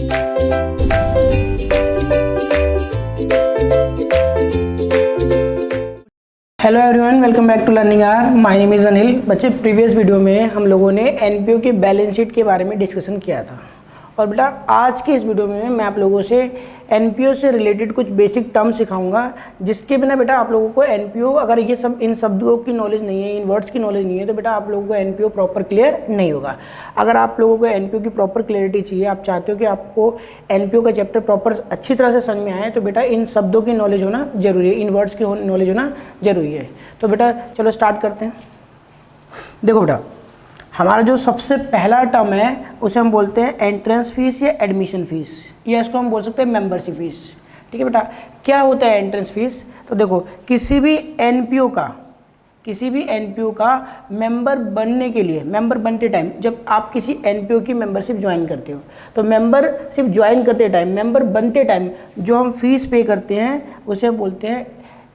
Hello everyone, welcome back to learning R. My name is Anil. बच्चे, previous video में हम लोगों ने एनपीओ की बैलेंस शीट के बारे में डिस्कशन किया था और बेटा आज के इस वीडियो में मैं आप लोगों से एनपीओ से रिलेटेड कुछ बेसिक टर्म सिखाऊंगा, जिसके बिना बेटा आप लोगों को एनपीओ, अगर ये सब इन शब्दों की नॉलेज नहीं है, इन वर्ड्स की नॉलेज नहीं है, तो बेटा आप लोगों को एनपीओ प्रॉपर क्लियर नहीं होगा। अगर आप लोगों को एनपीओ की प्रॉपर क्लियरिटी चाहिए, आप चाहते हो कि आपको एनपीओ का चैप्टर प्रॉपर अच्छी तरह से समझ में आए, तो बेटा इन शब्दों की नॉलेज होना जरूरी है, इन वर्ड्स की नॉलेज होना जरूरी है। तो बेटा चलो स्टार्ट करते हैं। देखो बेटा, हमारा जो सबसे पहला टर्म है उसे हम बोलते हैं एंट्रेंस फीस या एडमिशन फीस, या इसको हम बोल सकते हैं मेंबरशिप फीस। ठीक है बेटा, क्या होता है एंट्रेंस फीस? तो देखो, किसी भी एनपीओ का मेंबर बनने के लिए, मेंबर बनते टाइम जब आप किसी एनपीओ की मेंबरशिप ज्वाइन करते हो, तो मेंबरशिप ज्वाइन करते टाइम, मेंबर बनते टाइम जो हम फीस पे करते हैं उसे बोलते हैं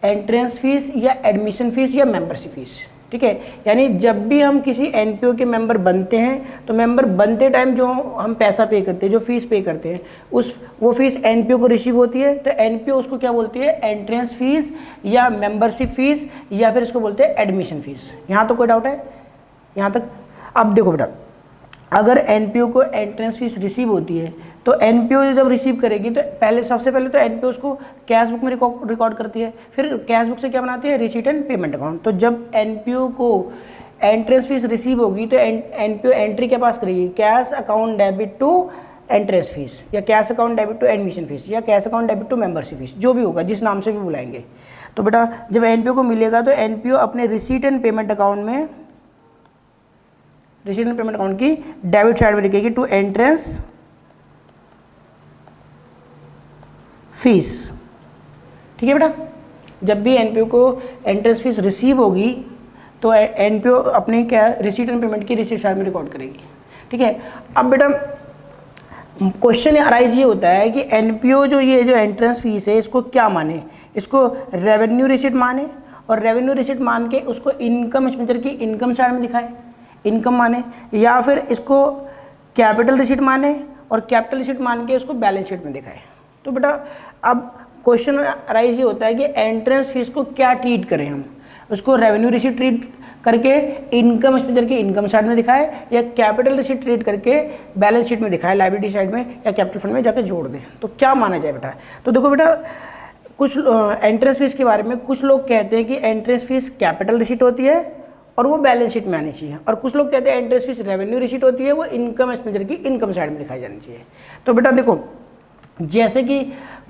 एंट्रेंस फीस या एडमिशन फीस या मेंबरशिप फीस। ठीक है, यानी जब भी हम किसी एनपीओ के मेंबर बनते हैं तो मेंबर बनते टाइम जो हम पैसा पे करते हैं, जो फीस पे करते हैं, वो फीस एनपीओ को रिसीव होती है। तो एनपीओ उसको क्या बोलती है? एंट्रेंस फीस या मेंबरशिप फीस, या फिर इसको बोलते हैं एडमिशन फीस। यहाँ तो कोई डाउट है यहाँ तक? अब देखो बेटा, अगर एनपीओ को एंट्रेंस फीस रिसीव होती है तो एनपीओ जब रिसीव करेगी तो सबसे पहले तो एनपीओ उसको कैश बुक में रिकॉर्ड करती है, फिर कैश बुक से क्या बनाती है? Receipt and payment account. तो जब एनपीओ को एंट्रेंस फीस रिसीव होगी तो एनपीओ एंट्री के पास करेगी? Cash account debit to entrance fees, या cash account debit to admission fees, या cash account debit to membership fees, जो भी होगा, जिस नाम से भी बुलाएंगे। तो बेटा जब एनपीओ को मिलेगा तो एनपीओ अपने रिसीट एंड पेमेंट अकाउंट में, रिसीट एंड पेमेंट अकाउंट की डेबिट साइड में लिखेगी टू एंट्रेंस फीस। ठीक है बेटा, जब भी एनपीओ को एंट्रेंस फीस रिसीव होगी तो एनपीओ अपने क्या रिसीट एंड पेमेंट की रिसीट साइड में रिकॉर्ड करेगी। ठीक है, अब बेटा क्वेश्चन अराइज ये होता है कि एनपीओ जो एंट्रेंस फीस है इसको क्या माने? इसको रेवेन्यू रिसीट माने, और रेवेन्यू रिसीट मान के उसको इनकम एक्सपेंडिचर की इनकम साइड में दिखाए, इनकम माने, या फिर इसको कैपिटल रिसीट माने और कैपिटल रिसीट मान के उसको बैलेंस शीट में दिखाए। तो बेटा अब क्वेश्चन अराइज ये होता है कि एंट्रेंस फीस को क्या ट्रीट करें हम? उसको रेवेन्यू रिसीट ट्रीट करके इनकम एक्सपेंडिचर की इनकम साइड में दिखाए, या कैपिटल रिसीट ट्रीट करके बैलेंस शीट में दिखाए, लायबिलिटी साइड में या कैपिटल फंड में जाके जोड़ दें? तो क्या माना जाए बेटा? तो देखो बेटा, कुछ एंट्रेंस फीस के बारे में कुछ लोग कहते हैं कि एंट्रेंस फीस कैपिटल रिसीट होती है और वो बैलेंस शीट में आनी चाहिए, और कुछ लोग कहते हैं एंट्रेंस फीस रेवेन्यू रिसीट होती है, वो इनकम एक्सपेंडिचर की इनकम साइड में दिखाई जानी चाहिए। तो बेटा देखो, जैसे कि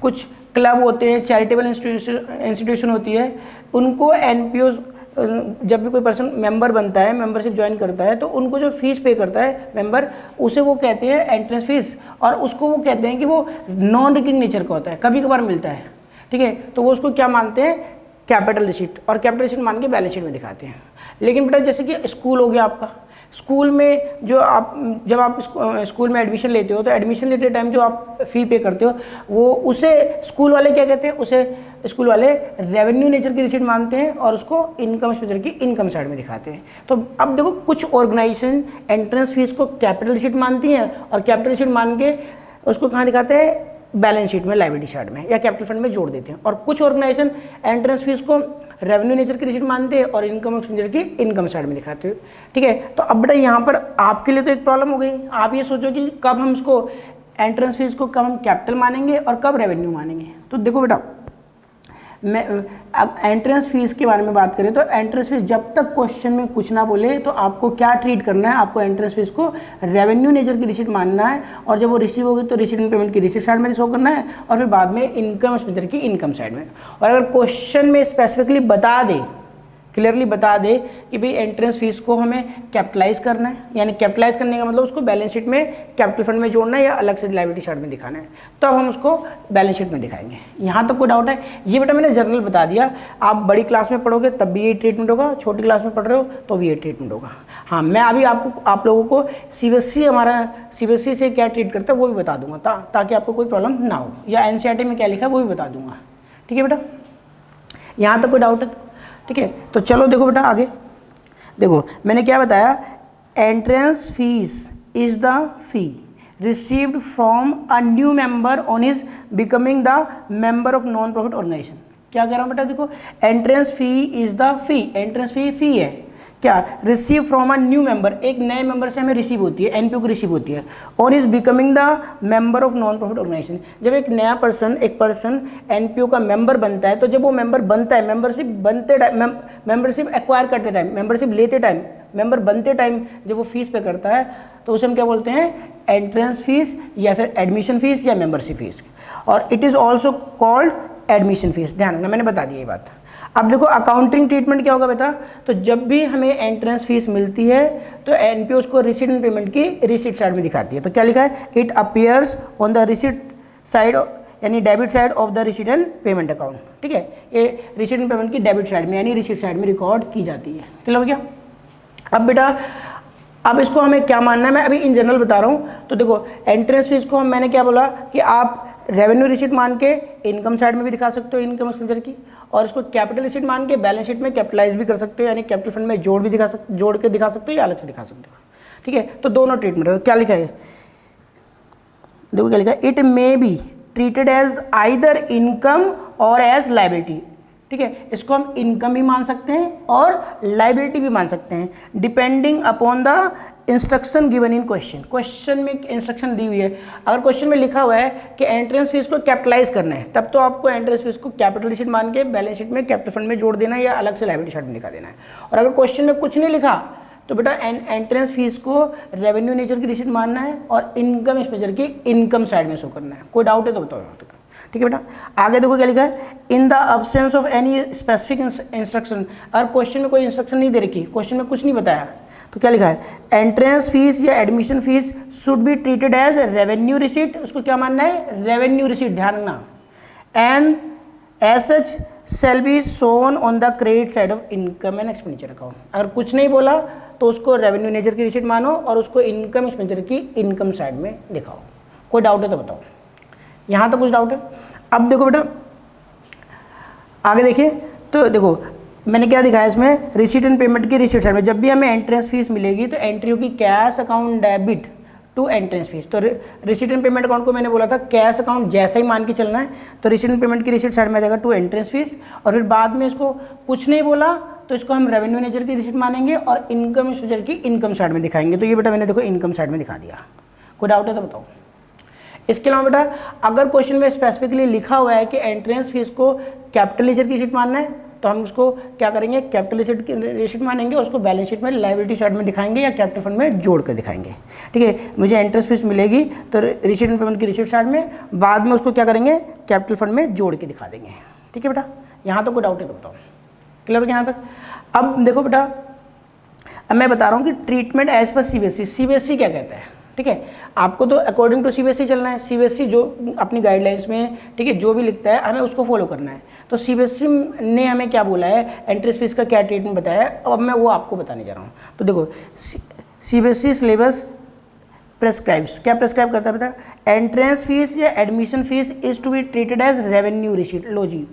कुछ क्लब होते हैं, चैरिटेबल इंस्टीट्यूशन होती है, उनको एनपीओ जब भी कोई पर्सन मेंबर बनता है, मेंबरशिप ज्वाइन करता है, तो उनको जो फीस पे करता है मेंबर, उसे वो कहते हैं एंट्रेंस फीस, और उसको वो कहते हैं कि वो नॉन रिकरिंग नेचर का होता है, कभी कभार मिलता है। ठीक है, तो वो उसको क्या मानते हैं? कैपिटल रिसीट, और कैपिटल रिसीट मान के बैलेंस शीट में दिखाते हैं। लेकिन बेटा जैसे कि स्कूल हो गया आपका, स्कूल में जब आप स्कूल में एडमिशन लेते हो तो एडमिशन लेते टाइम जो आप फ़ी पे करते हो, वो उसे स्कूल वाले क्या कहते हैं? उसे स्कूल वाले रेवेन्यू नेचर की रिसीट मानते हैं और उसको इनकम एक्सपेंडिचर की इनकम साइड में दिखाते हैं। तो अब देखो, कुछ ऑर्गेनाइजेशन एंट्रेंस फीस को कैपिटल रिसीट मानती हैं और कैपिटल रिसीट मान के उसको कहाँ दिखाते हैं? बैलेंस शीट में, लायबिलिटी साइड में या कैपिटल फंड में जोड़ देते हैं। और कुछ ऑर्गेनाइजेशन एंट्रेंस फीस को रेवेन्यू नेचर की रिसीट मानते हैं और इनकम एक्सपेंडिचर की इनकम साइड में दिखाते हैं। ठीक है, तो अब बेटा यहाँ पर आपके लिए तो एक प्रॉब्लम हो गई। आप ये सोचो कि कब हम इसको एंट्रेंस फीस को कब हम कैपिटल मानेंगे और कब रेवेन्यू मानेंगे। तो देखो बेटा, मैं अब एंट्रेंस फीस के बारे में बात करें तो एंट्रेंस फीस जब तक क्वेश्चन में कुछ ना बोले तो आपको क्या ट्रीट करना है? आपको एंट्रेंस फीस को रेवेन्यू नेचर की रिसीट मानना है, और जब वो रिसीव होगी तो रिसीट एंड पेमेंट की रिसीट साइड में शो करना है, और फिर बाद में इनकम एक्सपेंडिचर की इनकम साइड में। और अगर क्वेश्चन में स्पेसिफिकली बता दे, क्लियरली बता दे कि भाई एंट्रेंस फीस को हमें कैपिटलाइज करना है, यानी कैपिटलाइज करने का मतलब उसको बैलेंस शीट में कैपिटल फंड में जोड़ना है या अलग से लायबिलिटी साइड में दिखाना है, तो अब हम उसको बैलेंस शीट में दिखाएंगे। यहाँ तक कोई डाउट है? ये बेटा मैंने जनरल बता दिया। आप बड़ी क्लास में पढ़ोगे तब भी ये ट्रीटमेंट होगा, छोटी क्लास में पढ़ रहे हो तो भी ये ट्रीटमेंट होगा। हाँ, मैं अभी आप लोगों को सीबीएसई, हमारा सीबीएसई से क्या ट्रीट करता है वो भी बता दूंगा, ताकि आपको कोई प्रॉब्लम ना हो, या एनसीईआरटी में क्या लिखा है वो भी बता दूंगा। ठीक है बेटा, यहाँ तक कोई डाउट है? ठीक है, तो चलो देखो बेटा आगे। देखो मैंने क्या बताया? Entrance fees is the fee received from a new member on his becoming the member of non profit organization। क्या कह रहा हूँ बेटा, देखो entrance fee is the fee, entrance fee है क्या, receive from a new member, एक नए मेंबर से हमें रिसीव होती है, एनपीओ को रिसीव होती है, और is becoming the member of non profit organisation. जब एक नया पर्सन एनपीओ का मेंबर बनता है, तो जब वो मेंबर बनता है, मेंबरशिप बनते टाइम, मेंबरशिप एक्वायर करते टाइम, मेंबरशिप लेते टाइम, मेंबर बनते टाइम जब वो फीस पे करता है, तो उसे हम क्या बोलते हैं, एंट्रेंस फीस या फिर एडमिशन फीस या मेंबरशिप फीस, और it is also called admission fees. ध्यान रखना, मैंने बता दी ये बात। अब देखो अकाउंटिंग ट्रीटमेंट क्या होगा बेटा, तो जब भी हमें एंट्रेंस फीस मिलती है तो एनपीओ उसको रिसीट एंड पेमेंट की रिसीट साइड में दिखाती है। तो क्या लिखा है, it appears on the receipt side, यानी debit side of the receipt and payment account. ठीक है, ये रिसीट एंड पेमेंट की डेबिट साइड में यानी रिसीट साइड में रिकॉर्ड की जाती है। क्लियर हो गया। अब बेटा अब इसको हमें क्या मानना है, मैं अभी इन जनरल बता रहा हूँ। तो देखो एंट्रेंस फीस को मैंने क्या बोला कि आप रेवेन्यू रिसीट मान के इनकम साइड में भी दिखा सकते हो इनकम एक्सपेंडिचर की, और इसको कैपिटल रिसीट मान के बैलेंस शीट में कैपिटलाइज भी कर सकते हो, यानी कैपिटल फंड में जोड़ के दिखा सकते हो या अलग से दिखा सकते हो। ठीक है, तो दोनों ट्रीटमेंट है। क्या लिखा है, देखो क्या लिखा है, it may be treated as either income or as liability. ठीक है, इसको हम इनकम भी मान सकते हैं और लाइबिलिटी भी मान सकते हैं, depending upon the instruction given in question. Question में इंस्ट्रक्शन दी हुई है, अगर क्वेश्चन में लिखा हुआ है कि एंट्रेंस फीस को कैपिटलाइज करना है, तब तो आपको एंट्रेंस फीस को कैपिटल रिसीट मान के बैलेंस शीट में कैपिटल फंड में जोड़ देना है या अलग से लाइबिलिटी साइड में दिखा देना है। और अगर क्वेश्चन में कुछ नहीं लिखा तो बेटा एंट्रेंस फीस को रेवेन्यू नेचर की रिसीट मानना है और इनकम एक्सपेंडिचर की इनकम साइड में शो करना है। कोई डाउट है तो बताओ यहाँ तक। ठीक है बेटा, आगे देखो क्या लिखा है, in the absence of any specific instruction. अगर क्वेश्चन में कोई इंस्ट्रक्शन नहीं दे रखी, क्वेश्चन में कुछ नहीं बताया, तो क्या लिखा है, एंट्रेंस फीस या admission fees should be treated as revenue receipt. उसको क्या मानना है, रेवेन्यू रिसीट, ध्यान रखना, and as such shall be shown on the credit side of income and expenditure account. अगर कुछ नहीं बोला तो उसको रेवेन्यू नेचर की रिसीट मानो और उसको इनकम एक्सपेंडिचर की इनकम साइड में दिखाओ। कोई डाउट है तो बताओ, यहाँ तो कुछ डाउट है। अब देखो बेटा आगे देखिए, तो देखो मैंने क्या दिखाया इसमें, रिसीट एंड पेमेंट की रिसीट साइड में जब भी हमें एंट्रेंस फीस मिलेगी तो एंट्री होगी cash account debit to entrance fees. तो रिसीट एंड पेमेंट अकाउंट को मैंने बोला था कैश अकाउंट जैसा ही मान के चलना है, तो रिसीट एंड पेमेंट की रिसीट साइड में आ जाएगा टू एंट्रेंस फीस, और फिर बाद में इसको कुछ नहीं बोला तो इसको हम रेवेन्यू नेचर की रिसीट मानेंगे और इनकम एक्सपेंडिचर की इनकम साइड में दिखाएंगे। तो ये बेटा मैंने देखो इनकम साइड में दिखा दिया। कोई डाउट है तो बताओ। इसके अलावा बेटा अगर क्वेश्चन में स्पेसिफिकली लिखा हुआ है कि एंट्रेंस फीस को कैपिटल रिसीट की रिसीट मानना है, तो हम उसको क्या करेंगे, कैपिटल रिसीट की रिसीट मानेंगे और उसको बैलेंस शीट में लायबिलिटी साइड में दिखाएंगे या कैपिटल फंड में जोड़ कर दिखाएंगे। ठीक है, मुझे एंट्रेंस फीस मिलेगी तो रिसीट एंड पेमेंट की रिसीट साइड में, बाद में उसको क्या करेंगे, कैपिटल फंड में जोड़ के दिखा देंगे। ठीक है बेटा, यहाँ तो कोई डाउट है तो बताओ। क्लियर हो गया यहाँ तक। अब देखो बेटा, अब मैं बता रहा हूँ कि treatment as per CBSE. CBSE क्या कहता है, ठीक है, आपको तो अकॉर्डिंग टू सीबीएसई चलना है। सीबीएसई जो अपनी गाइडलाइंस में, ठीक है, जो भी लिखता है हमें उसको फॉलो करना है। तो सीबीएसई ने हमें क्या बोला है, एंट्रेंस फीस का क्या ट्रीटमेंट बताया है, अब मैं वो आपको बताने जा रहा हूँ। तो देखो सीबीएसई सिलेबस प्रेस्क्राइब्स, क्या प्रेस्क्राइब करता है बेटा, एंट्रेंस फीस या admission fees is to be treated as revenue receipt. लो जी,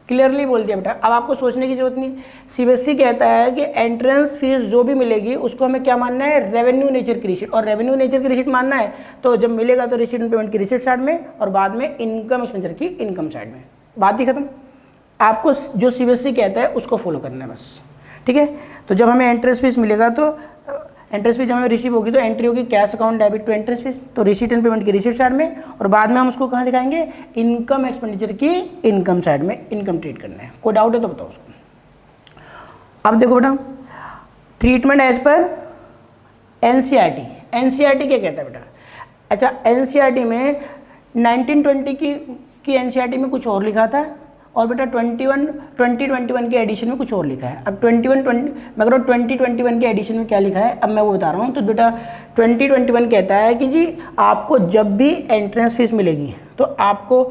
क्लियरली बोल दिया बेटा, अब आपको सोचने की जरूरत नहीं। सीबीएसई कहता है कि एंट्रेंस फीस जो भी मिलेगी उसको हमें क्या मानना है, रेवेन्यू नेचर की रिसीट, और रेवेन्यू नेचर की रिसीट मानना है तो जब मिलेगा तो रिसीट एंड पेमेंट की रिसीट साइड में और बाद में इनकम एक्सपेंडिचर की इनकम साइड में। बात ही खत्म। आपको जो सीबीएसई कहता है उसको फॉलो करना है बस। ठीक है, तो जब हमें एंट्रेंस फीस मिलेगा तो एंट्रेंस फीस हमें रिसीव होगी तो एंट्री होगी cash account debit to entrance fees, तो रिसीट एंड पेमेंट की रिसीट साइड में, और बाद में हम उसको कहाँ दिखाएंगे, इनकम एक्सपेंडिचर की इनकम साइड में इनकम ट्रीट करना है। कोई डाउट है तो बताओ उसको। अब देखो बेटा, treatment as per NCERT. NCERT क्या कहता है बेटा, अच्छा एनसीईआरटी में 1920 की एनसीईआरटी में कुछ और लिखा था और बेटा 2021 के एडिशन में कुछ और लिखा है। अब 2021 के एडिशन में क्या लिखा है अब मैं वो बता रहा हूँ। तो बेटा 2021 कहता है कि जी आपको जब भी एंट्रेंस फीस मिलेगी तो आपको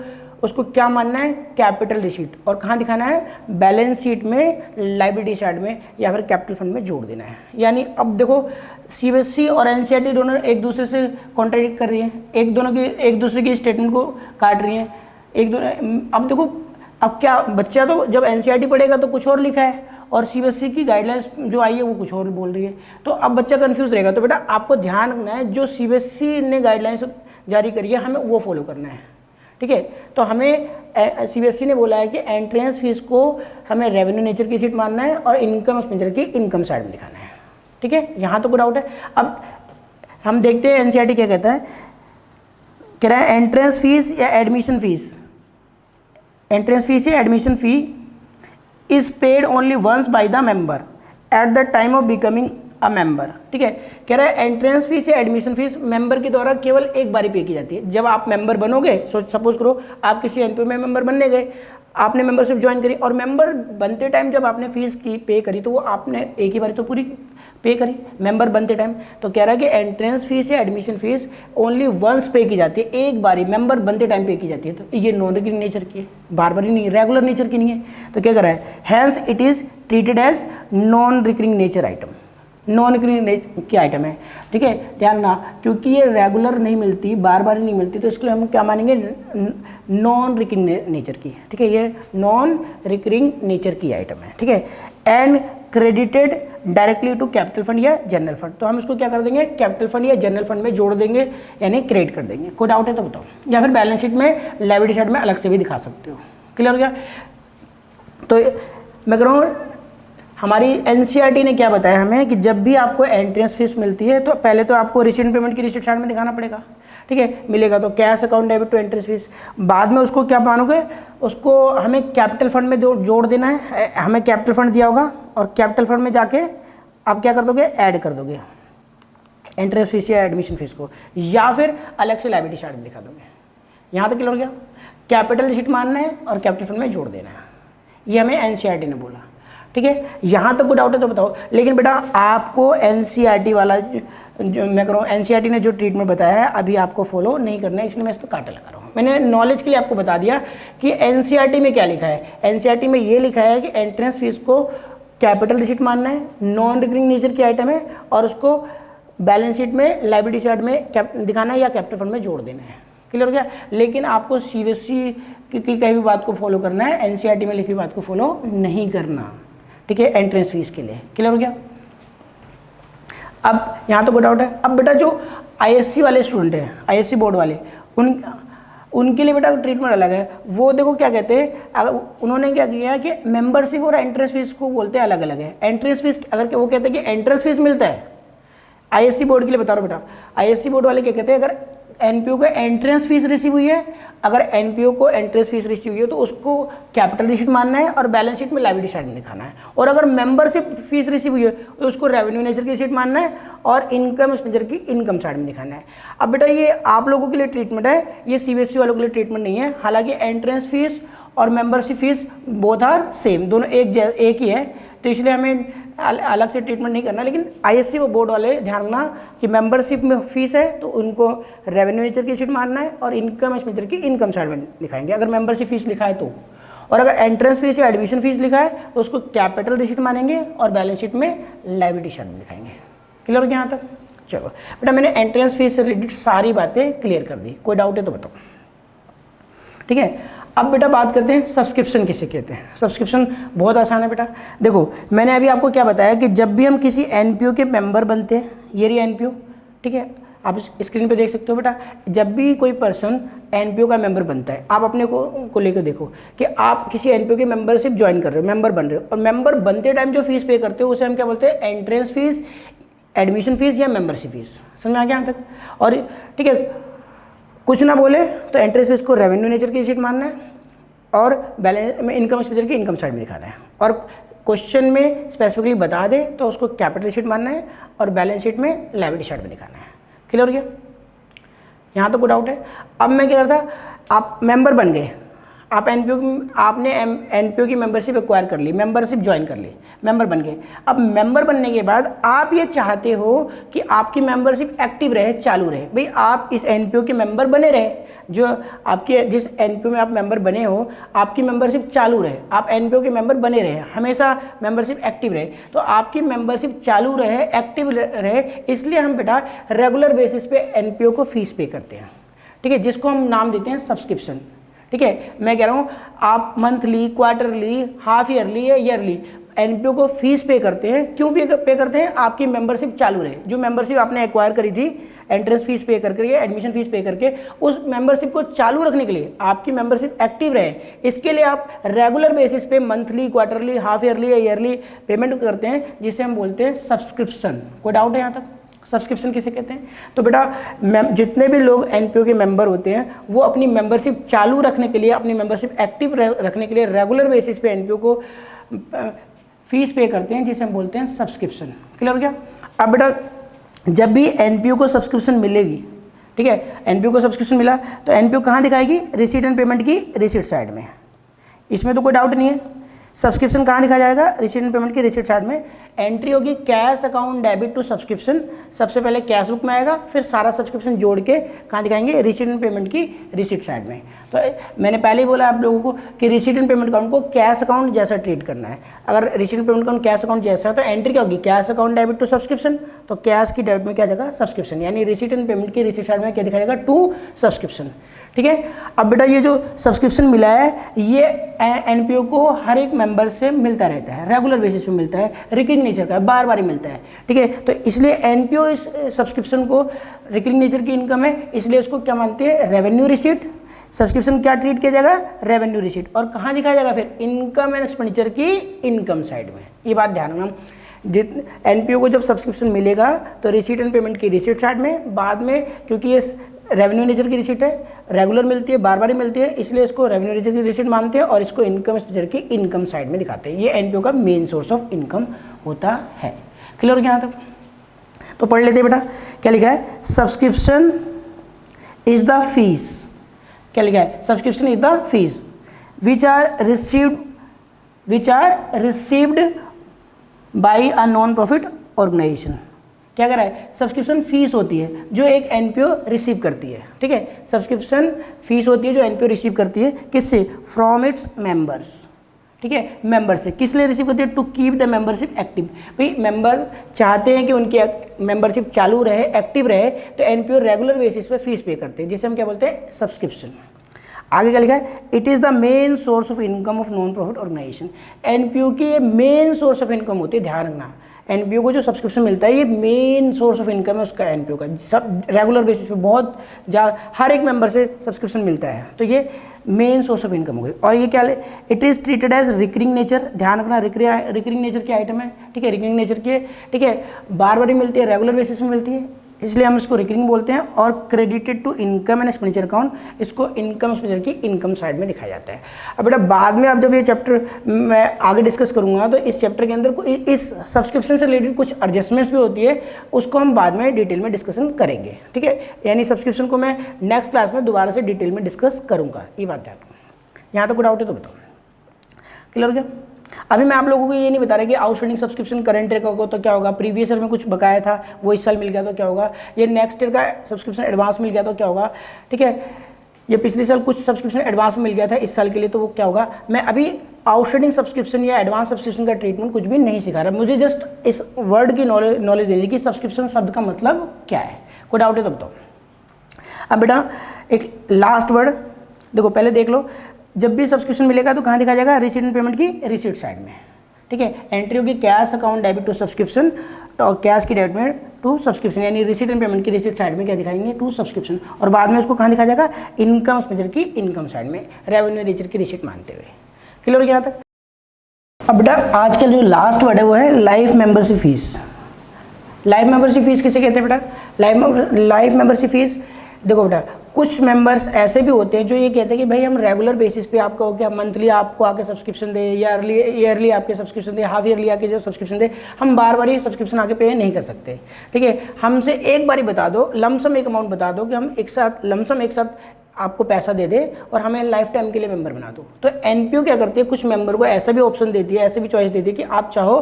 उसको क्या मानना है, कैपिटल रिसीट, और कहाँ दिखाना है, बैलेंस शीट में, लायबिलिटी साइड में या फिर कैपिटल फंड में जोड़ देना है। यानी अब देखो सीबीएसई और एनसीईआरटी दोनों एक दूसरे से कॉन्ट्राडिक्ट कर रही हैं, एक दूसरे की स्टेटमेंट को काट रही हैं अब देखो, अब क्या बच्चा तो जब एनसीईआरटी पढ़ेगा तो कुछ और लिखा है और सीबीएसई की गाइडलाइंस जो आई है वो कुछ और बोल रही है, तो अब बच्चा कंफ्यूज रहेगा। तो बेटा आपको ध्यान रखना है, जो सीबीएसई ने गाइडलाइंस जारी करी है, हमें वो फॉलो करना है। ठीक है, तो हमें सीबीएसई ने बोला है कि एंट्रेंस फीस को हमें रेवेन्यू नेचर की शीट मानना है और इनकम एक्सपेंडिचर की इनकम साइड में दिखाना है। ठीक है, यहाँ तो कोई डाउट है? अब हम देखते हैं एनसीईआरटी क्या कहता है। कह रहा है एंट्रेंस फीस या एडमिशन फीस, एंट्रेंस फीस या admission fee is paid only once by the member at the time of becoming a member. ठीक है, कह रहा है एंट्रेंस फीस या एडमिशन फीस मेंबर के द्वारा केवल एक बार ही पे की जाती है। जब आप मेंबर बनोगे, सपोज करो आप किसी एनपीओ में मेंबर बनने गए, आपने मेंबरशिप ज्वाइन करी और मेंबर बनते टाइम जब आपने फीस की पे करी तो वो आपने एक ही बार तो पूरी पे करी मेंबर बनते टाइम। तो कह रहा है कि एंट्रेंस फीस या एडमिशन फीस ओनली वंस पे की जाती है, एक बार ही मेंबर बनते टाइम पे की जाती है। तो ये नॉन रिकरिंग नेचर की है, बार बार ही नहीं, रेगुलर नेचर की नहीं है। तो क्या कर रहा है, hence it is treated as non recurring nature item, non recurring की आइटम है। ठीक है, ध्यान ना, क्योंकि ये रेगुलर नहीं मिलती, बार बार नहीं मिलती, तो इसके लिए हम क्या मानेंगे, नॉन रिकरिंग नेचर की। ठीक है, ये नॉन रिकरिंग नेचर की आइटम है। ठीक है, and credited directly to capital fund या जनरल फंड। तो हम इसको क्या कर देंगे, कैपिटल फंड या जनरल फंड में जोड़ देंगे, यानी क्रेडिट कर देंगे। कोई डाउट है तो बताओ, या फिर बैलेंस शीट में लायबिलिटी साइड में अलग से भी दिखा सकते हो। क्लियर हो गया? तो मैं कह रहा हूँ हमारी एनसीईआरटी ने क्या बताया हमें कि जब भी आपको एंट्रेंस फीस मिलती है तो पहले तो आपको रिसीट पेमेंट की रिसीट साइड में दिखाना पड़ेगा। ठीक है, मिलेगा तो cash account debit to entrance fees, बाद में उसको क्या मानोगे, उसको हमें कैपिटल फंड में जोड़ देना है। हमें कैपिटल फंड दिया होगा और कैपिटल फंड में जाके आप क्या कर दोगे, ऐड कर दोगे एंट्रेंस फीस या एडमिशन फीस को, या फिर अलग से लायबिलिटी साइड में दिखा दोगे। यहाँ तक क्लियर हो गया? कैपिटल रिसीट मानना है और कैपिटल फंड में जोड़ देना है, ये हमें एनसीईआरटी ने बोला। ठीक है, यहाँ तक कोई डाउट है तो बताओ। लेकिन बेटा आपको एनसीईआरटी वाला जो मैं कह रहा हूँ, एनसीईआरटी ने जो ट्रीटमेंट बताया है अभी आपको फॉलो नहीं करना है, इसलिए मैं इस पर कांटा लगा रहा हूँ। मैंने नॉलेज के लिए आपको बता दिया कि एनसीईआरटी में क्या लिखा है। एनसीईआरटी में ये लिखा है कि एंट्रेंस फीस को कैपिटल रिसीट मानना है, नॉन रिकरिंग नेचर की आइटम है, और उसको बैलेंस शीट में लायबिलिटी साइड में दिखाना है या कैपिटल फंड में जोड़ देना है। क्लियर हो गया? लेकिन आपको सीबीएसई की कई भी बात को फॉलो करना है, एनसीईआरटी में लिखी बात को फॉलो नहीं करना। ठीक है, एंट्रेंस फीस के लिए। क्लियर हो गया? अब यहाँ तो कोई डाउट है? अब बेटा जो आईएससी वाले स्टूडेंट हैं, आईएससी बोर्ड वाले, उनके लिए बेटा ट्रीटमेंट अलग है। वो देखो क्या कहते हैं, उन्होंने क्या किया कि मेंबरशिप और एंट्रेंस फीस को बोलते हैं अलग अलग है। एंट्रेंस फीस अगर वो कहते हैं कि एंट्रेंस फीस मिलता है, आईएससी बोर्ड के लिए बता रहा हूँ बेटा, आईएससी बोर्ड वाले क्या कहते हैं, अगर एनपीओ को एंट्रेंस फीस रिसीव हुई है, अगर एनपीओ को एंट्रेंस फीस रिसीव हुई है तो उसको कैपिटल रिसीट मानना है और बैलेंस शीट में लायबिलिटी साइड में दिखाना है। और अगर मेंबरशिप फीस रिसीव हुई है तो उसको रेवेन्यू नेचर की रिसीट मानना है और इनकम एक्सपेंडिचर की इनकम साइड में दिखाना है। अब बेटा ये आप लोगों के लिए ट्रीटमेंट है, ये सीबीएसई वालों के लिए ट्रीटमेंट नहीं है। हालांकि एंट्रेंस फीस और membership fees both are same, दोनों एक ही है, तो इसलिए हमें अलग से ट्रीटमेंट नहीं करना। लेकिन आईएससी वो बोर्ड वाले ध्यान रखना कि मेंबरशिप में फीस है तो उनको रेवेन्यू नेचर की शीट मानना है और इनकम एक्सपेंडिचर की इनकम साइड में दिखाएंगे अगर मेंबरशिप फीस लिखा है तो। और अगर एंट्रेंस फीस या एडमिशन फीस लिखा है तो उसको कैपिटल रिसीट मानेंगे और बैलेंस शीट में लायबिलिटी साइड में दिखाएंगे। क्लियर हो गया यहाँ तक? चलो बेटा मैंने एंट्रेंस फीस से रिलेटेड सारी बातें क्लियर कर दी, कोई डाउट है तो बताओ। ठीक है, अब बेटा बात करते हैं सब्सक्रिप्शन किसे कहते हैं। सब्सक्रिप्शन बहुत आसान है बेटा। देखो मैंने अभी आपको क्या बताया कि जब भी हम किसी एनपीओ के मेंबर बनते हैं, ये रही एनपीओ, ठीक है, आप स्क्रीन पे देख सकते हो बेटा, जब भी कोई पर्सन एनपीओ का मेंबर बनता है, आप अपने को लेकर देखो कि आप किसी एनपीओ की मेंबरशिप ज्वाइन कर रहे हो, मेंबर बन रहे हो, और मेंबर बनते टाइम जो फीस पे करते हो उसे हम क्या बोलते हैं, एंट्रेंस फीस, एडमिशन फीस या मेंबरशिप फीस। समझ में आ गया यहाँ तक? और ठीक है, कुछ ना बोले तो एंट्रेंस फीस को रेवेन्यू नेचर की शीट मानना है और बैलेंस में इनकम एक्सपेंडिचर की इनकम साइड में दिखाना है, और क्वेश्चन में स्पेसिफिकली बता दे तो उसको कैपिटल शीट मानना है और बैलेंस शीट में लायबिलिटी साइड में दिखाना है। क्लियर हो गया? यहाँ तो कोई डाउट है? अब मैं क्या करता, आप मेंबर बन गए, आप आपने एनपीओ की मेंबरशिप एक्वायर कर ली, मेंबरशिप ज्वाइन कर ली, मेंबर बन गए। अब मेंबर बनने के बाद आप ये चाहते हो कि आपकी मेंबरशिप एक्टिव रहे, चालू रहे। भाई आप इस एनपीओ के मेंबर बने रहे, जो आपके जिस एनपीओ में आप मेंबर बने हो आपकी मेंबरशिप चालू रहे, आप एनपीओ के मेंबर बने रहे, हमेशा मेंबरशिप एक्टिव रहे। तो आपकी मेंबरशिप चालू रहे, एक्टिव रहे, इसलिए हम बेटा रेगुलर बेसिस पे एनपीओ को फीस पे करते हैं। ठीक है, जिसको हम नाम देते हैं सब्सक्रिप्शन। ठीक है, मैं कह रहा हूँ आप मंथली, क्वार्टरली, हाफ ईयरली या ईयरली एनपीओ को फीस पे करते हैं। क्यों पे करते हैं? आपकी मेंबरशिप चालू रहे, जो मेंबरशिप आपने एक्वायर करी थी एंट्रेंस फीस पे करके, एडमिशन फीस पे करके उस मेंबरशिप को चालू रखने के लिए, आपकी मेंबरशिप एक्टिव रहे, इसके लिए आप रेगुलर बेसिस पे मंथली, क्वार्टरली, हाफ ईयरली या ईयरली पेमेंट करते हैं, जिसे हम बोलते हैं सब्सक्रिप्शन। कोई डाउट है यहाँ तक? सब्सक्रिप्शन किसे कहते हैं? तो बेटा जितने भी लोग एनपीओ के मेंबर होते हैं वो अपनी मेंबरशिप चालू रखने के लिए, अपनी मेंबरशिप एक्टिव रखने के लिए रेगुलर बेसिस पे एनपीओ को फीस पे करते हैं, जिसे हम बोलते हैं सब्सक्रिप्शन। क्लियर हो गया? अब बेटा जब भी एनपीओ को सब्सक्रिप्शन मिलेगी, ठीक है, एनपीओ को सब्सक्रिप्शन मिला तो एनपीओ कहाँ दिखाएगी? रिसीट एंड पेमेंट की रिसीट साइड में। इसमें तो कोई डाउट नहीं है। सब्सक्रिप्शन कहाँ दिखाया जाएगा? रिसीट एंड पेमेंट की रिसीट साइड में। एंट्री होगी cash account debit to subscription, सबसे पहले कैश बुक में आएगा, फिर सारा सब्सक्रिप्शन जोड़ के कहाँ दिखाएंगे? रिसीट एंड पेमेंट की रिसीट साइड में। तो मैंने पहले ही बोला आप लोगों को कि रिसीट एंड पेमेंट अकाउंट को कैश अकाउंट जैसा ट्रीट करना है। अगर receipt and payment account cash account जैसा है तो एंट्री क्या होगी? Cash account debit to subscription, तो कैश की डेबिट में क्या जाएगा? सब्सक्रिप्शन, यानी रिसीट एंड पेमेंट की रिसीट साइड में क्या दिखाया जाएगा? To subscription. ठीक है, अब बेटा ये जो सब्सक्रिप्शन मिला है ये एनपीओ को हर एक मेंबर से मिलता रहता है, रेगुलर बेसिस पे मिलता है, रिकरिंग नेचर का, बार बार ही मिलता है। ठीक है, तो इसलिए एनपीओ इस सब्सक्रिप्शन को रिकरिंग नेचर की इनकम है, इसलिए उसको क्या मानते हैं? Revenue receipt. सब्सक्रिप्शन क्या ट्रीट किया जाएगा? Revenue receipt. और कहाँ दिखाया जाएगा फिर? इनकम एंड एक्सपेंडिचर की इनकम साइड में। ये बात ध्यान रखना। एनपीओ को जब सब्सक्रिप्शन मिलेगा तो रिसीट एंड पेमेंट की रिसीट साइड में, बाद में क्योंकि ये रेवेन्यू नेचर की रिसीट है, रेगुलर मिलती है, बार बार ही मिलती है, इसलिए इसको रेवेन्यू नेचर की रिसीट मानते हैं और इसको इनकम एक्सपेंडिचर की इनकम साइड में दिखाते हैं। ये एनपीओ का मेन सोर्स ऑफ इनकम होता है। क्लियर हो गया यहाँ तक? तो पढ़ लेते हैं बेटा, क्या लिखा है? Subscription is the fee. क्या लिखा है? Subscription is the fee which are received by a non profit organisation. क्या कर रहा है? सब्सक्रिप्शन फीस होती है जो एक एनपीओ रिसीव करती है। ठीक है, सब्सक्रिप्शन फीस होती है जो एनपीओ रिसीव करती है, किससे? From its members. ठीक है, मेंबर से। किस लिए रिसीव करती है? To keep the membership active. भाई मेंबर चाहते हैं कि उनकी मेंबरशिप चालू रहे, एक्टिव रहे, तो एनपीओ रेगुलर बेसिस पे फीस पे करते हैं, जिसे हम क्या बोलते हैं? सब्सक्रिप्शन। आगे क्या लिखा है? It is the main source of income of non profit organisation. NPO की मेन सोर्स ऑफ इनकम होती है, ध्यान रखना। एनपीओ को जो सब्सक्रिप्शन मिलता है ये मेन सोर्स ऑफ इनकम है उसका, एनपीओ का। सब रेगुलर बेसिस पे बहुत हर एक मेंबर से सब्सक्रिप्शन मिलता है, तो ये मेन सोर्स ऑफ इनकम हो गई। और ये क्या है? It is treated as recurring nature. ध्यान रखना, रिकरिंग नेचर की आइटम है। ठीक है, रिकरिंग नेचर की है। ठीक है, बार बार ही मिलती है, रेगुलर बेसिस में मिलती है, इसलिए हम इसको रिकरिंग बोलते हैं। और credited to income and expenditure account, इसको इनकम एक्सपेंडिचर की इनकम साइड में दिखाया जाता है। अब बेटा बाद में, अब जब ये चैप्टर मैं आगे डिस्कस करूंगा तो इस चैप्टर के अंदर इस सब्सक्रिप्शन से रिलेटेड कुछ एडजस्टमेंट्स भी होती है, उसको हम बाद में डिटेल में डिस्कशन करेंगे। ठीक है, यानी सब्सक्रिप्शन को मैं नेक्स्ट क्लास में दोबारा से डिटेल में डिस्कस करूँगा। ये बात है। यहाँ तक कोई डाउट है तो बताओ। क्लियर हो गया? अभी मैं आप लोगों को ये नहीं बता रहा कि आउटस्टैंडिंग सब्सक्रिप्शन करंट ईयर का होगा तो क्या होगा, प्रीवियस ईयर में कुछ बकाया था वो इस साल मिल गया तो क्या होगा, ये नेक्स्ट ईयर का सब्सक्रिप्शन एडवांस मिल गया तो क्या होगा। ठीक है, ये पिछले साल कुछ सब्सक्रिप्शन एडवांस में मिल गया था इस साल के लिए, तो वो क्या होगा। मैं अभी आउटस्टैंडिंग सब्सक्रिप्शन या एडवांस सब्सक्रिप्शन का ट्रीटमेंट कुछ भी नहीं सिखा रहा, मुझे जस्ट इस वर्ड की नॉलेज देनी है कि सब्सक्रिप्शन शब्द का मतलब क्या है। कोई डाउट है तो बताओ। अब बेटा एक लास्ट वर्ड देखो, पहले देख लो, जब भी सब्सक्रिप्शन मिलेगा तो कहाँ दिखाया जाएगा? रिसीट एंड पेमेंट की रिसीट साइड में। ठीक है, एंट्री होगी cash account debit to subscription, तो कैश की डेबिट में टू सब्सक्रिप्शन, यानी रिसीट एंड पेमेंट की रिसीट साइड में क्या दिखाएंगे? To subscription. और बाद में उसको कहाँ दिखाया जाएगा? इनकम एक्सपेंडिचर की इनकम साइड में, रेवेन्यू नेचर की रिसीट मानते हुए। क्लियर हो गया यहाँ तक? अब बेटा आज का जो लास्ट वर्ड है वो है life membership fees. Life membership fees किसे कहते हैं बेटा? लाइफ मेंबरशिप फीस, देखो बेटा कुछ मेंबर्स ऐसे भी होते हैं जो ये कहते हैं कि भाई हम रेगुलर बेसिस पे आपको क्या मंथली आपको आके सब्सक्रिप्शन दे, ईयरली आपके सब्सक्रिप्शन दे, हाफ ईयरली आके जो सब्सक्रिप्शन दे, हम बार बार ये सब्सक्रिप्शन आके पे नहीं कर सकते। ठीक है, हमसे एक बार ही बता दो, लमसम एक अमाउंट बता दो कि हम एक साथ आपको पैसा दे दे और हमें लाइफ टाइम के लिए मेंबर बना दो। तो एनपीओ क्या करती है, कुछ मेंबर को ऐसा भी ऑप्शन देती है, ऐसे भी चॉइस देती है कि आप चाहो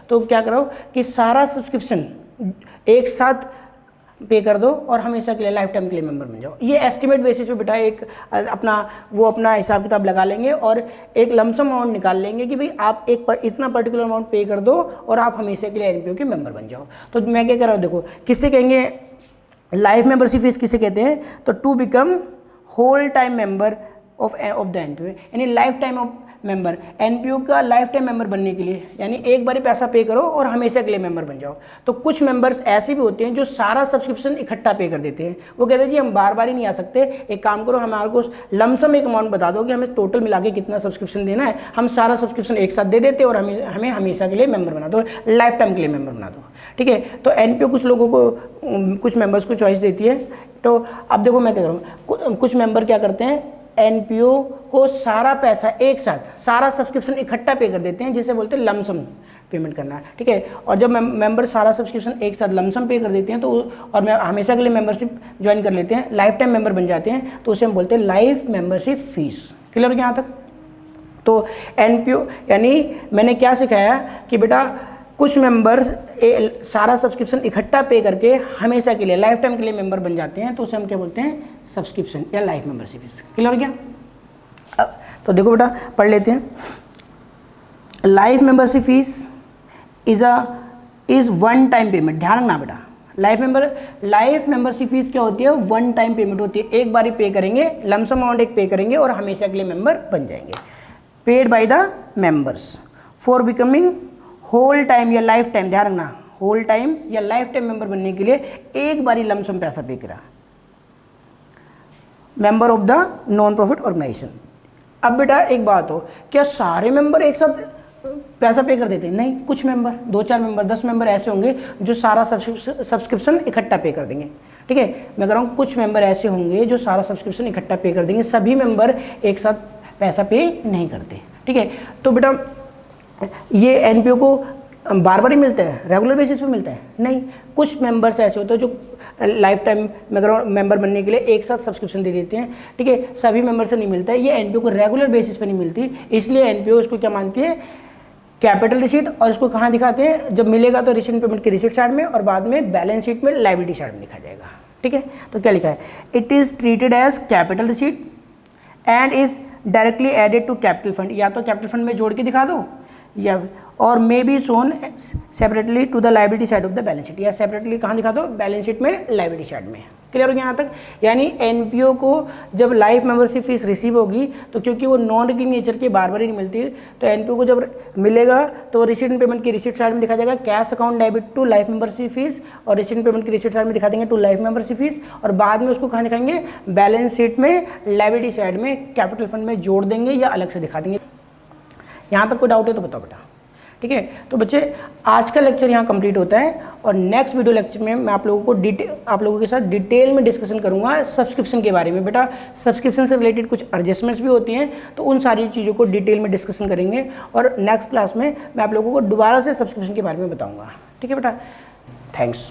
तो क्या करो कि सारा सब्सक्रिप्शन एक साथ पे कर दो और हमेशा के लिए लाइफ टाइम के लिए मेंबर बन जाओ। ये एस्टिमेट बेसिस पे बेटा एक अपना हिसाब किताब लगा लेंगे और एक लमसम अमाउंट निकाल लेंगे कि भाई आप इतना पर्टिकुलर अमाउंट पे कर दो और आप हमेशा के लिए एनपीओ के मेंबर बन जाओ। तो मैं क्या कर रहा हूँ, देखो किससे कहेंगे लाइफ मेंबरशिप फीस किसे कहते हैं? तो to become whole time member of the NPO, यानी लाइफ टाइम मेंबर, एनपीओ का लाइफ टाइम मेंबर बनने के लिए, यानी एक बार ही पैसा पे करो और हमेशा के लिए मेंबर बन जाओ। तो कुछ मेंबर्स ऐसे भी होते हैं जो सारा सब्सक्रिप्शन इकट्ठा पे कर देते हैं। वो कहते हैं जी हम बार बार ही नहीं आ सकते, एक काम करो हमारे को लमसम एक अमाउंट बता दो कि हमें टोटल मिला के कितना सब्सक्रिप्शन देना है, हम सारा सब्सक्रिप्शन एक साथ दे देते और हमें हमेशा के लिए मेंबर बना दो, लाइफ टाइम के लिए मेंबर बना दो। ठीक है, तो एनपीओ कुछ लोगों को, कुछ मेंबर्स को चॉइस देती है। तो अब देखो मैं क्या करूँ, कुछ मेंबर क्या करते हैं, एनपीओ को सारा पैसा एक साथ, सारा सब्सक्रिप्शन इकट्ठा पे कर देते हैं, जिसे बोलते हैं लमसम पेमेंट करना। ठीक है, और जब मेंबर सारा सब्सक्रिप्शन एक साथ लमसम पे कर देते हैं तो और हमेशा के लिए मेंबरशिप ज्वाइन कर लेते हैं, लाइफ टाइम मेंबर बन जाते हैं, तो उसे हम बोलते हैं लाइफ मेंबरशिप फीस। क्लियर हो गया यहाँ तक? तो एनपीओ यानी मैंने क्या सिखाया कि बेटा कुछ मेंबर्स सारा सब्सक्रिप्शन इकट्ठा पे करके हमेशा के लिए लाइफ टाइम के लिए मेंबर बन जाते हैं, तो उसे हम क्या बोलते हैं, सब्सक्रिप्शन या लाइफ मेंबरशिप फीस। क्लियर हो गया? अब तो देखो बेटा पढ़ लेते हैं। Life membership fees is one time payment. ध्यान रखना बेटा, लाइफ मेंबरशिप फीस क्या होती है, वन टाइम पेमेंट होती है, एक बार ही पे करेंगे, लमसम अमाउंट एक पे करेंगे और हमेशा के लिए मेंबर बन जाएंगे। Paid by the members for becoming whole time या लाइफ टाइम, ध्यान रखना, होल टाइम या लाइफ टाइम मेंबर बनने के लिए एक बार ही लमसम पैसा पे करा, member of the non profit organisation. अब बेटा एक बात हो, क्या सारे मेंबर एक साथ पैसा पे कर देते हैं? नहीं, कुछ मेंबर, 2-4 मेंबर, 10 मेंबर ऐसे होंगे जो सारा सब्सक्रिप्शन इकट्ठा पे कर देंगे। ठीक है, मैं कह रहा हूँ कुछ मेंबर ऐसे होंगे जो सारा सब्सक्रिप्शन इकट्ठा पे कर देंगे, सभी मेंबर एक साथ पैसा पे नहीं करते। ठीक है, तो बेटा ये एनपीओ को बार बार ही मिलता है, रेगुलर बेसिस पे मिलता है? नहीं, कुछ मेंबर्स ऐसे होते हैं जो लाइफ टाइम मेंबर बनने के लिए एक साथ सब्सक्रिप्शन दे देते हैं। ठीक है, सभी मेंबर से नहीं मिलता है, ये एनपीओ को रेगुलर बेसिस पे नहीं मिलती, इसलिए एनपीओ इसको क्या मानती है, कैपिटल रिसीट। और इसको कहाँ दिखाते हैं, जब मिलेगा तो रिसीट पेमेंट की रिसीट साइड में और बाद में बैलेंस शीट में लायबिलिटी साइड में लिखा जाएगा। ठीक है, तो क्या लिखा है, it is treated as capital receipt and is directly added to capital fund. या तो कैपिटल फंड में जोड़ के दिखा दो या और may be shown separately to the liability side of the balance sheet, या सेपरेटली कहाँ दिखा दो, बैलेंस शीट में लायबिलिटी साइड में। क्लियर हो गया यहाँ तक? यानी एनपीओ को जब लाइफ मेंबरशिप फीस रिसीव होगी तो क्योंकि वो नॉन रिकरिंग नेचर की बार बार ही नहीं मिलती, तो एनपीओ को जब मिलेगा तो रिसीट एंड पेमेंट की रिसीट साइड में दिखा जाएगा cash account debit to life membership fees, और रिसीट एंड पेमेंट की रिसीट साइड में दिखा देंगे टू लाइफ मेंबरशिप फीस, और बाद में उसको कहाँ दिखाएंगे, बैलेंस शीट में लायबिलिटी साइड में कैपिटल फंड में जोड़ देंगे या अलग से दिखा देंगे। यहाँ तक कोई डाउट है तो बताओ बेटा। ठीक है, तो बच्चे आज का लेक्चर यहाँ कंप्लीट होता है और नेक्स्ट वीडियो लेक्चर में मैं आप लोगों के साथ डिटेल में डिस्कशन करूँगा सब्सक्रिप्शन के बारे में। बेटा सब्सक्रिप्शन से रिलेटेड कुछ एडजस्टमेंट्स भी होती हैं, तो उन सारी चीज़ों को डिटेल में डिस्कशन करेंगे और नेक्स्ट क्लास में मैं आप लोगों को दोबारा से सब्सक्रिप्शन के बारे में बताऊँगा। ठीक है बेटा, थैंक्स।